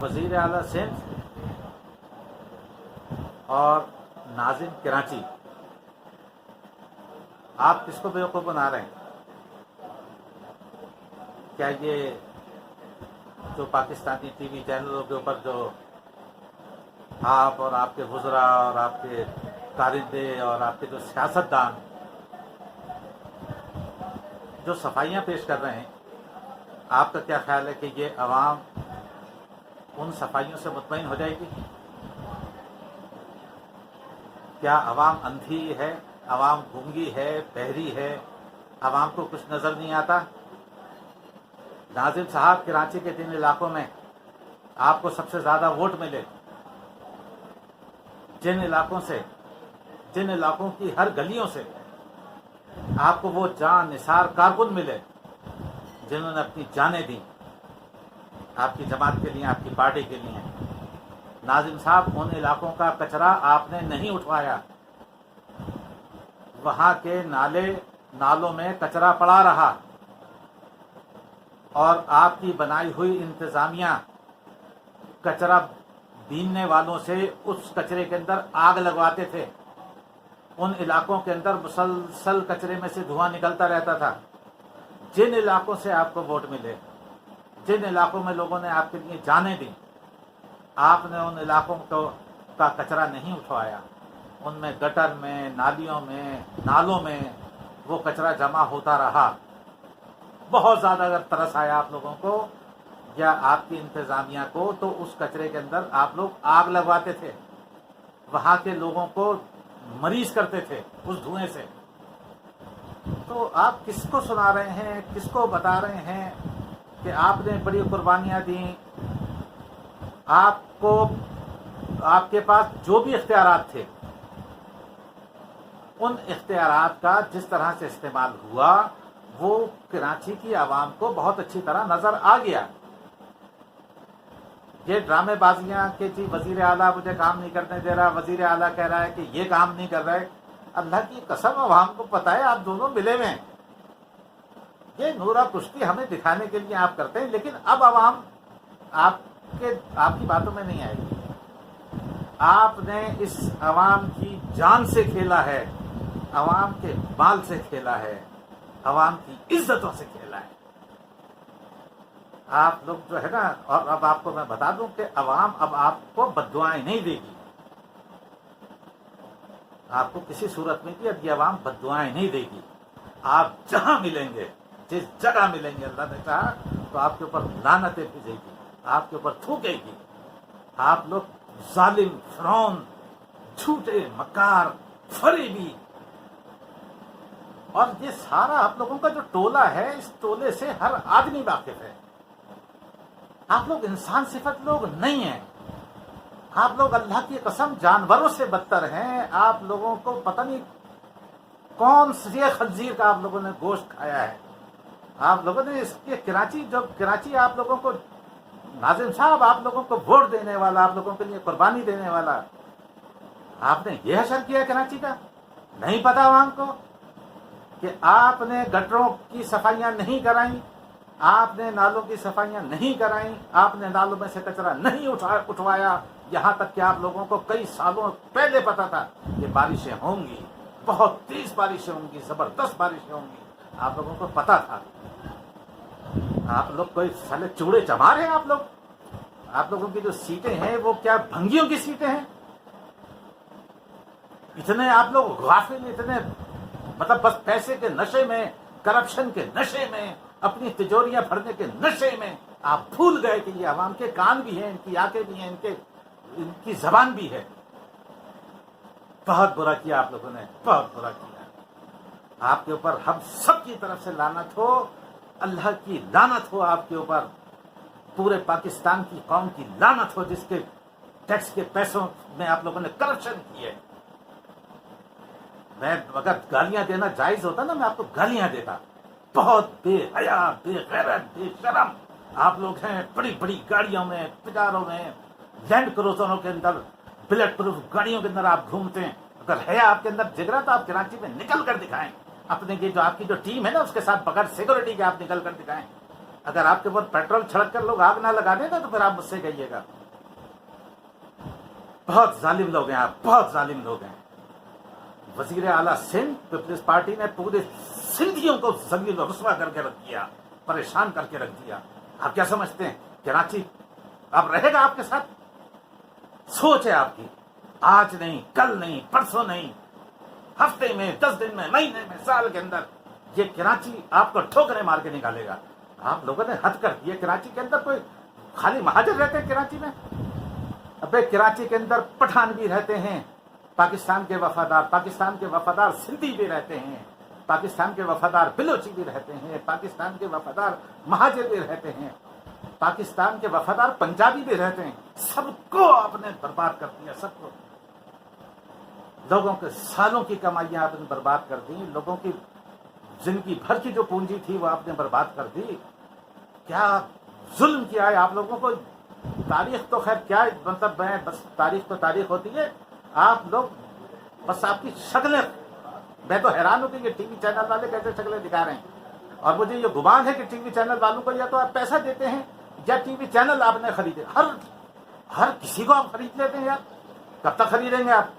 وزیر اعلیٰ سندھ اور ناظم کراچی، آپ کس کو بیوقوف بنا رہے ہیں؟ کیا یہ جو پاکستانی ٹی وی چینلوں کے اوپر جو آپ اور آپ کے وزراء اور آپ کے کارندے اور آپ کے جو سیاستدان جو صفائیاں پیش کر رہے ہیں، آپ کا کیا خیال ہے کہ یہ عوام ان صفائیوں سے مطمئن ہو جائے گی؟ کیا عوام اندھی ہے؟ عوام گونگی ہے؟ بہری ہے؟ عوام کو کچھ نظر نہیں آتا؟ ناظم صاحب، کراچی کے جن علاقوں میں آپ کو سب سے زیادہ ووٹ ملے، جن علاقوں کی ہر گلیوں سے آپ کو وہ جان نثار کارکن ملے جنہوں نے اپنی جانیں دیں آپ کی جماعت کے لیے، آپ کی پارٹی کے لیے، ناظم صاحب ان علاقوں کا کچرا آپ نے نہیں اٹھوایا۔ وہاں کے نالوں میں کچرا پڑا رہا اور آپ کی بنائی ہوئی انتظامیہ کچرا بیننے والوں سے اس کچرے کے اندر آگ لگواتے تھے۔ ان علاقوں کے اندر مسلسل کچرے میں سے دھواں نکلتا رہتا تھا۔ جن علاقوں سے آپ کو ووٹ ملے، جن علاقوں میں لوگوں نے آپ کے لیے جانیں دیں، آپ نے ان علاقوں کا کچرا نہیں اٹھوایا۔ ان میں گٹر میں، نالیوں میں، نالوں میں وہ کچرا جمع ہوتا رہا۔ بہت زیادہ اگر ترس آیا آپ لوگوں کو یا آپ کی انتظامیہ کو تو اس کچرے کے اندر آپ لوگ آگ لگواتے تھے، وہاں کے لوگوں کو مریض کرتے تھے اس دھوئیں سے۔ تو آپ کس کو سنا رہے ہیں، کس کو بتا رہے ہیں کہ آپ نے بڑی قربانیاں دیں؟ آپ کے پاس جو بھی اختیارات تھے، ان اختیارات کا جس طرح سے استعمال ہوا وہ کراچی کی عوام کو بہت اچھی طرح نظر آ گیا۔ یہ ڈرامے بازیاں کہ جی وزیر اعلیٰ مجھے کام نہیں کرنے دے رہا، وزیر اعلیٰ کہہ رہا ہے کہ یہ کام نہیں کر رہے، اللہ کی قسم عوام کو پتہ ہے آپ دونوں ملے ہوئے ہیں۔ یہ نورا پشتی ہمیں دکھانے کے لیے آپ کرتے ہیں، لیکن اب عوام آپ کی باتوں میں نہیں آئے گی۔ آپ نے اس عوام کی جان سے کھیلا ہے، عوام کے مال سے کھیلا ہے، عوام کی عزتوں سے کھیلا ہے۔ آپ لوگ جو ہے نا، اور اب آپ کو میں بتا دوں کہ عوام اب آپ کو بددعائیں نہیں دے گی، آپ کو کسی صورت میں بھی اب یہ عوام بددعائیں نہیں دے گی۔ آپ جہاں ملیں گے، جس جگہ ملیں گے، اللہ نے کہا تو آپ کے اوپر لعنتیں بھیجے گی، آپ کے اوپر تھوکے گی۔ آپ لوگ ظالم، فرعون، جھوٹے، مکار، فریبی، اور یہ سارا آپ لوگوں کا جو ٹولہ ہے، اس ٹولے سے ہر آدمی واقف ہے۔ آپ لوگ انسان صفت لوگ نہیں ہیں، آپ لوگ اللہ کی قسم جانوروں سے بدتر ہیں۔ آپ لوگوں کو پتہ نہیں کون سی خنزیر کا آپ لوگوں نے گوشت کھایا ہے۔ آپ لوگوں نے اس کے کراچی آپ لوگوں کو، ناظم صاحب آپ لوگوں کو ووٹ دینے والا، آپ لوگوں کے لیے قربانی دینے والا، آپ نے یہ حشر کیا کراچی کا؟ نہیں پتا عوام کو کہ آپ نے گٹروں کی صفائیاں نہیں کرائیں، آپ نے نالوں کی صفائیاں نہیں کرائیں، آپ نے نالوں میں سے کچرا نہیں اٹھوایا، یہاں تک کہ آپ لوگوں کو کئی سالوں پہلے پتا تھا کہ بارشیں ہوں گی، بہت تیز بارشیں ہوں گی، زبردست بارشیں ہوں گی، آپ لوگوں کو پتا تھا۔ آپ لوگ کوئی سالے چوڑے چمار ہیں؟ آپ لوگوں کی جو سیٹیں ہیں وہ کیا بھنگیوں کی سیٹیں ہیں؟ اتنے آپ لوگ غافل، اتنے مطلب بس پیسے کے نشے میں، کرپشن کے نشے میں، اپنی تجوریاں بھرنے کے نشے میں آپ بھول گئے کہ یہ عوام کے کان بھی ہیں، ان کی آنکھیں بھی ہیں، ان کی زبان بھی ہے۔ بہت برا کیا آپ لوگوں نے، بہت برا کیا۔ آپ کے اوپر ہم سب کی طرف سے لعنت ہو، اللہ کی لعنت ہو آپ کے اوپر، پورے پاکستان کی قوم کی لعنت ہو جس کے ٹیکس کے پیسوں میں آپ لوگوں نے کرپشن کی ہے۔ میں اگر گالیاں دینا جائز ہوتا نا، میں آپ کو گالیاں دیتا۔ بہت بے حیا، بے غیرت، بے شرم آپ لوگ ہیں۔ بڑی بڑی گاڑیوں میں، پجاروں میں، لینڈ کروزروں کے اندر، بلٹ پروف گاڑیوں کے اندر آپ گھومتے ہیں۔ اگر ہے آپ کے اندر جگرا تو آپ کراچی میں نکل کر دکھائیں، اپنے جو آپ کی جو ٹیم ہے نا اس کے ساتھ بغیر سیکورٹی کے آپ نکل کر دکھائیں۔ اگر آپ کے اوپر پیٹرول چھڑک کر لوگ آگ نہ لگا دیں تو پھر آپ مجھ سے کہیے گا. بہت ظالم لوگ ہیں آپ, بہت ظالم لوگ ہیں. وزیر اعلیٰ سندھ پیپلز پارٹی نے پورے سندھیوں کو ذلیل و رسوا کر کے رکھ دیا, پریشان کر کے رکھ دیا. آپ کیا سمجھتے ہیں کراچی اب رہے گا آپ کے ساتھ؟ سوچ ہے آپ کی, آج نہیں, کل نہیں, پرسوں نہیں, ہفتے میں, 10 دن میں, مہینے میں, سال کے اندر یہ کراچی آپ کو ٹھوکریں مار کے نکالے گا. آپ لوگوں نے حد کر دی ہے. کراچی کے اندر کوئی خالی مہاجر رہتے ہیں کراچی میں؟ ابے کراچی کے اندر پٹھان بھی رہتے ہیں, پاکستان کے وفادار, پاکستان کے وفادار سندھی بھی رہتے ہیں, پاکستان کے وفادار بلوچی بھی رہتے ہیں, پاکستان کے وفادار مہاجر بھی رہتے ہیں, پاکستان کے وفادار پنجابی بھی رہتے ہیں. سب کو آپ نے برباد کر دیا, سب کو. لوگوں کے سالوں کی کمائیاں آپ نے برباد کر دی, لوگوں کی زندگی بھر کی جو پونجی تھی وہ آپ نے برباد کر دی. کیا ظلم کیا ہے آپ لوگوں کو. تاریخ تو خیر کیا مطلب ہے, بس تاریخ تو تاریخ ہوتی ہے. آپ لوگ بس آپ کی شکلیں, میں تو حیران ہوں کہ یہ ٹی وی چینل والے کیسے شکلیں دکھا رہے ہیں. اور مجھے یہ گمان ہے کہ ٹی وی چینل والوں کو یا تو آپ پیسہ دیتے ہیں یا ٹی وی چینل آپ نے خریدے. ہر کسی کو آپ خرید لیتے ہیں یار. کب تک خریدیں گے آپ؟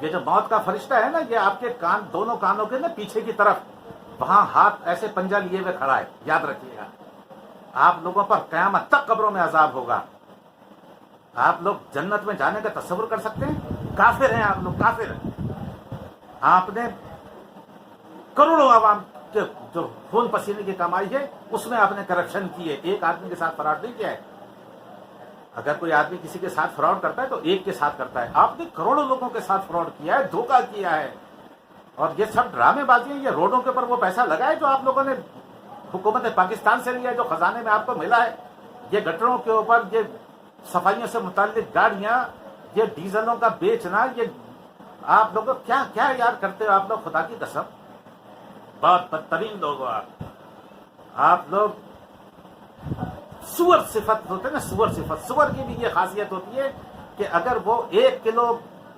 یہ جو موت کا فرشتہ ہے نا, یہ آپ کے کان, دونوں کانوں کے نا پیچھے کی طرف وہاں ہاتھ ایسے پنجہ لیے ہوئے کھڑا ہے. یاد رکھیے گا, آپ لوگوں پر قیامت تک قبروں میں عذاب ہوگا. آپ لوگ جنت میں جانے کا تصور کر سکتے ہیں؟ کافر ہیں آپ لوگ, کافر. آپ نے کروڑوں عوام کے جو خون پسینے کی کمائی ہے اس میں آپ نے کرپشن کی ہے. ایک آدمی کے ساتھ فراڈ نہیں کیا ہے. اگر کوئی آدمی کسی کے ساتھ فراڈ کرتا ہے تو ایک کے ساتھ کرتا ہے. آپ نے کروڑوں لوگوں کے ساتھ فراڈ کیا ہے, دھوکہ کیا ہے. اور یہ سب ڈرامے بازی ہیں. یہ روڈوں کے اوپر وہ پیسہ لگا ہے جو آپ لوگوں نے حکومت پاکستان سے لیا ہے, جو خزانے میں آپ کو ملا ہے. یہ گٹروں کے اوپر, یہ صفائیوں سے متعلق گاڑیاں, یہ ڈیزلوں کا بیچنا, یہ آپ لوگ کیا کیا یار کرتے ہو آپ لوگ, خدا کی قسم. بہت بدترین لوگ ہو آپ. آپ لوگ سور صفت ہوتے ہیں نا, سور صفت. سور کی بھی یہ خاصیت ہوتی ہے کہ اگر وہ 1 کلو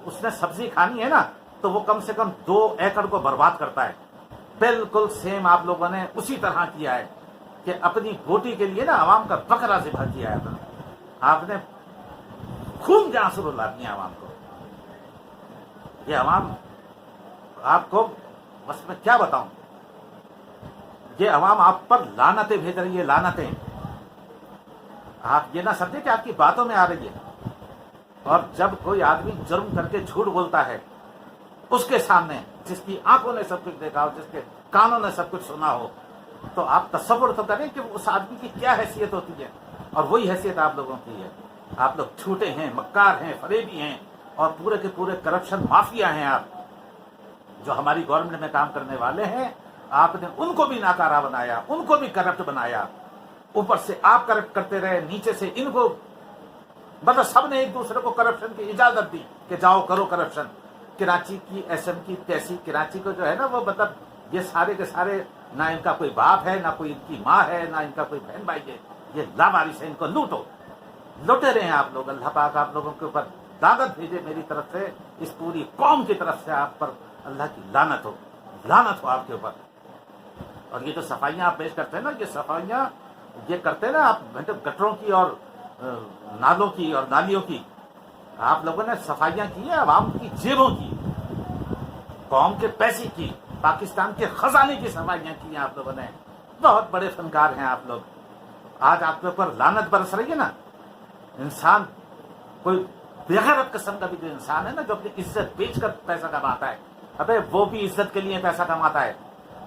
اس نے سبزی کھانی ہے نا تو وہ کم سے کم 2 ایکڑ کو برباد کرتا ہے. بالکل سیم آپ لوگوں نے اسی طرح کیا ہے کہ اپنی بوٹی کے لیے نا عوام کا بکرا ذبح کیا ہے. آپ نے خون کے آنسو رلا دیے عوام کو. یہ عوام آپ کو بس میں کیا بتاؤں, یہ عوام آپ پر لعنتیں بھیج رہی ہے, لعنتیں. آپ یہ نہ سمجھے کہ آپ کی باتوں میں آ رہی ہے. اور جب کوئی آدمی جرم کر کے جھوٹ بولتا ہے اس کے سامنے, جس کی آنکھوں نے سب کچھ دیکھا ہو, جس کے کانوں نے سب کچھ سنا ہو, تو آپ تصور تو کریں کہ اس آدمی کی کیا حیثیت ہوتی ہے. اور وہی حیثیت آپ لوگوں کی ہے. آپ لوگ چھوٹے ہیں, مکار ہیں, فریبی ہیں, اور پورے کے پورے کرپشن مافیا ہیں. آپ جو ہماری گورنمنٹ میں کام کرنے والے ہیں, آپ نے ان کو بھی ناکارہ بنایا, ان کو بھی کرپٹ بنایا. اوپر سے آپ کرپٹ کرتے رہے, نیچے سے ان کو, مطلب سب نے ایک دوسرے کو کرپشن کی اجازت دی کہ جاؤ کرو کرپشن. کراچی کی ایس ایم کی تیسی, کراچی کو جو ہے نا وہ مطلب یہ سارے کے سارے, نہ ان کا کوئی باپ ہے, نہ کوئی ان کی ماں ہے, نہ ان کا کوئی بہن بھائی ہے. یہ لاوارث ہے, ان کو لوٹو. لوٹے رہے ہیں آپ لوگ. اللہ پاک آپ لوگوں کے اوپر لعنت بھیجے میری طرف سے, اس پوری قوم کی طرف سے آپ پر اللہ کی لعنت ہو, لعنت ہو آپ کے اوپر. اور یہ جو صفائیاں آپ پیش کرتے ہیں نا, یہ صفائیاں یہ کرتے ہیں نا آپ گٹروں کی اور نالوں کی اور نالیوں کی, آپ لوگوں نے صفائیاں کی ہیں عوام کی جیبوں کی, قوم کے پیسے کی, پاکستان کے خزانے کی صفائیاں کی ہیں آپ لوگوں نے. بہت بڑے فنکار ہیں آپ لوگ. آج آپ کے اوپر لعنت برس رہی ہے نا. انسان کوئی بغیرت قسم کا بھی جو انسان ہے نا, جو اپنی عزت بیچ کر پیسہ کماتا ہے, ابے وہ بھی عزت کے لیے پیسہ کماتا ہے.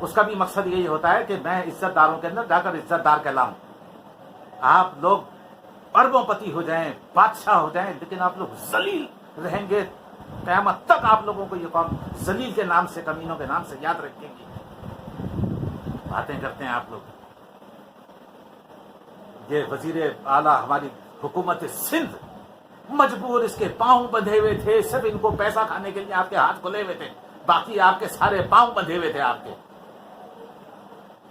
اس کا بھی مقصد یہی ہوتا ہے کہ میں عزت داروں کے اندر جا کر عزت دار کہلاؤں. آپ لوگ اربوں پتی ہو جائیں, بادشاہ ہو جائیں, لیکن آپ لوگ ذلیل رہیں گے. قیامت تک آپ لوگوں کو یہ قوم ذلیل کے نام سے, کمینوں کے نام سے یاد رکھیں گی. باتیں کرتے ہیں آپ لوگ. یہ وزیر اعلیٰ ہماری حکومت سندھ مجبور, اس کے پاؤں بندھے ہوئے تھے, صرف ان کو پیسہ کھانے کے لیے آپ کے ہاتھ کھلے ہوئے تھے, باقی آپ کے سارے پاؤں بندھے ہوئے تھے آپ کے.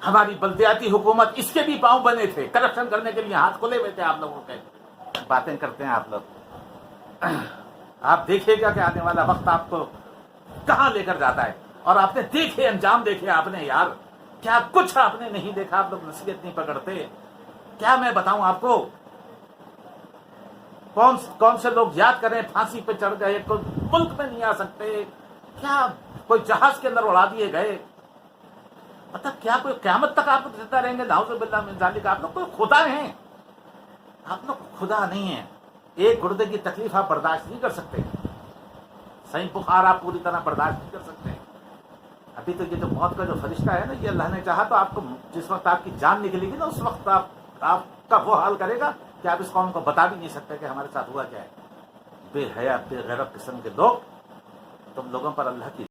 ہماری بلدیاتی حکومت, اس کے بھی پاؤں بنے تھے, کرپشن کرنے کے لیے ہاتھ کھلے ہوئے تھے آپ لوگوں کے. باتیں کرتے ہیں آپ لوگ. آپ دیکھیے گا کہ آنے والا وقت آپ کو کہاں لے کر جاتا ہے. اور آپ نے دیکھے انجام, دیکھے آپ نے یار. کیا کچھ آپ نے نہیں دیکھا؟ آپ لوگ نصیحت نہیں پکڑتے. کیا میں بتاؤں آپ کو؟ کون سے لوگ یاد کریں پھانسی پہ چڑھ گئے، کوئی ملک میں نہیں آ سکتے، کیا کوئی جہاز کے اندر اڑا دیے گئے. مطلب کیا کوئی قیامت تک آپ لوگ زندہ رہیں گے؟ نعوذ باللہ من ذالک. آپ لوگ کوئی خدا ہیں؟ آپ لوگ خدا نہیں ہیں. ایک گردے کی تکلیف آپ برداشت نہیں کر سکتے، صحیح بخار آپ پوری طرح برداشت نہیں کر سکتے. ابھی تو یہ جو موت کا جو فرشتہ ہے نا، یہ اللہ نے چاہا تو آپ کو جس وقت آپ کی جان نکلے گی نا، اس وقت آپ کا وہ حال کرے گا کہ آپ اس قوم کو بتا بھی نہیں سکتے کہ ہمارے ساتھ ہوا کیا ہے. بے حیا بے غیرت قسم کے لوگ، تم لوگوں پر اللہ کی